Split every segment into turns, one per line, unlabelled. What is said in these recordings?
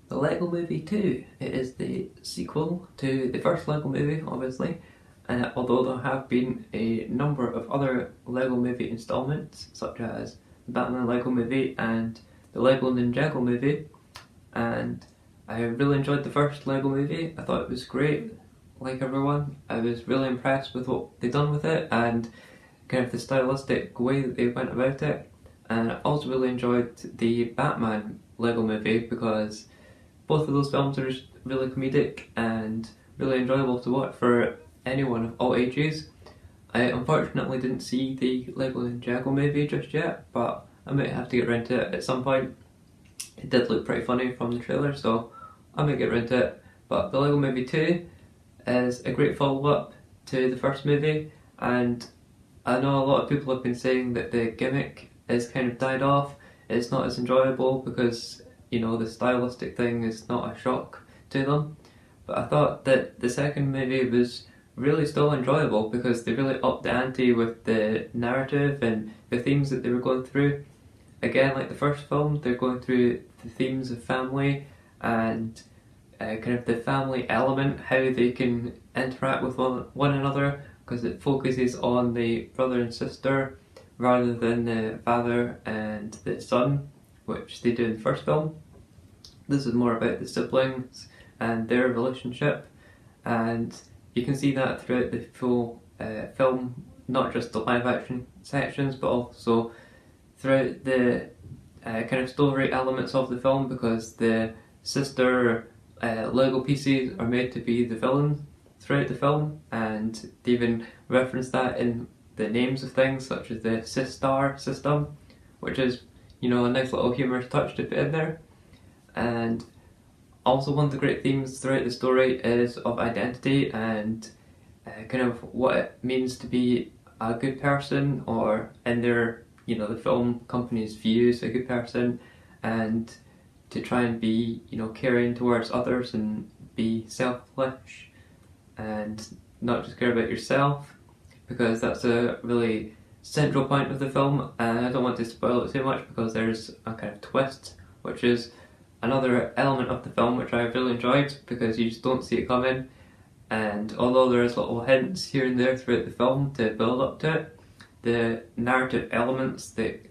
The Lego Movie 2. It is the sequel to the first Lego movie, obviously, although there have been a number of other Lego movie installments, such as the Batman Lego movie and the Lego Ninjago movie, and I really enjoyed the first Lego movie. I thought it was great, like everyone. I was really impressed with what they'd done with it and kind of the stylistic way that they went about it. And I also really enjoyed the Batman Lego movie because both of those films are just really comedic and really enjoyable to watch for anyone of all ages. I unfortunately didn't see the Lego Ninjago movie just yet, but I might have to get around to it at some point. It did look pretty funny from the trailer, so I might get around to it. But the Lego Movie 2 is a great follow-up to the first movie, and I know a lot of people have been saying that the gimmick is kind of died off. It's not as enjoyable because, you know, the stylistic thing is not a shock to them. But I thought that the second movie was really still enjoyable because they really upped the ante with the narrative and the themes that they were going through. Again, like the first film, they're going through the themes of family and kind of the family element, how they can interact with one another, because it focuses on the brother and sister rather than the father and the son, which they do in the first film. This is more about the siblings and their relationship, and you can see that throughout the full film, not just the live action sections, but also throughout the kind of story elements of the film, because the sister Lego pieces are made to be the villain throughout the film, and they even reference that in the names of things, such as the Sistar system, which is, you know, a nice little humorous touch to put in there. And also one of the great themes throughout the story is of identity and kind of what it means to be a good person, or in their, you know, the film company's views, a good person, and to try and be, you know, caring towards others and be selfish and not just care about yourself, because that's a really central point of the film. And I don't want to spoil it too much because there's a kind of twist, which is another element of the film which I really enjoyed because you just don't see it coming. And although there's little hints here and there throughout the film to build up to it, the narrative elements that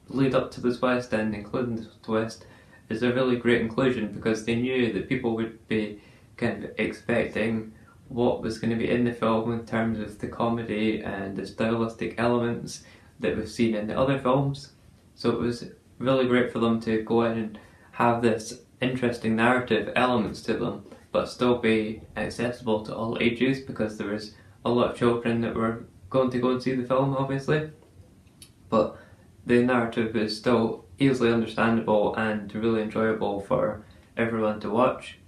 lead up to the twist and including the twist is a really great inclusion, because they knew that people would be kind of expecting what was going to be in the film in terms of the comedy and the stylistic elements that we've seen in the other films. So it was really great for them to go in and have this interesting narrative elements to them, but still be accessible to all ages, because there was a lot of children that were going to go and see the film, obviously. But the narrative is still easily understandable and really enjoyable for everyone to watch.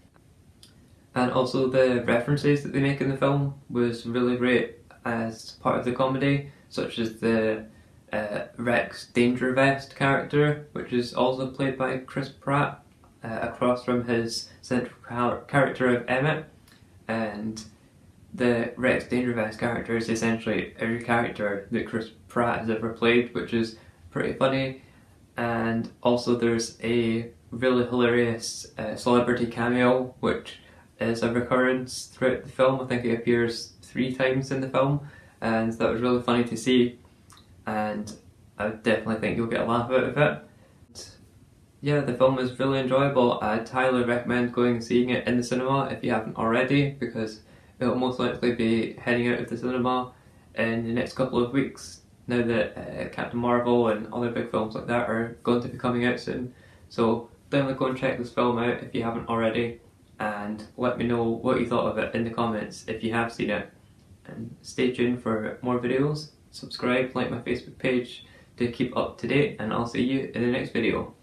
And also the references that they make in the film was really great as part of the comedy, such as the Rex Dangervest character, which is also played by Chris Pratt, across from his central character of Emmett. And the Rex Dangervest character is essentially every character that Chris Pratt has ever played, which is pretty funny. And also there's a really hilarious celebrity cameo, which is a recurrence throughout the film. I think it appears 3 times in the film, and that was really funny to see, and I definitely think you'll get a laugh out of it. Yeah, the film is really enjoyable. I'd highly recommend going and seeing it in the cinema if you haven't already, because it'll most likely be heading out of the cinema in the next couple of weeks, now that Captain Marvel and other big films like that are going to be coming out soon. So definitely go and check this film out if you haven't already, and let me know what you thought of it in the comments if you have seen it. And stay tuned for more videos, subscribe, like my Facebook page to keep up to date, and I'll see you in the next video.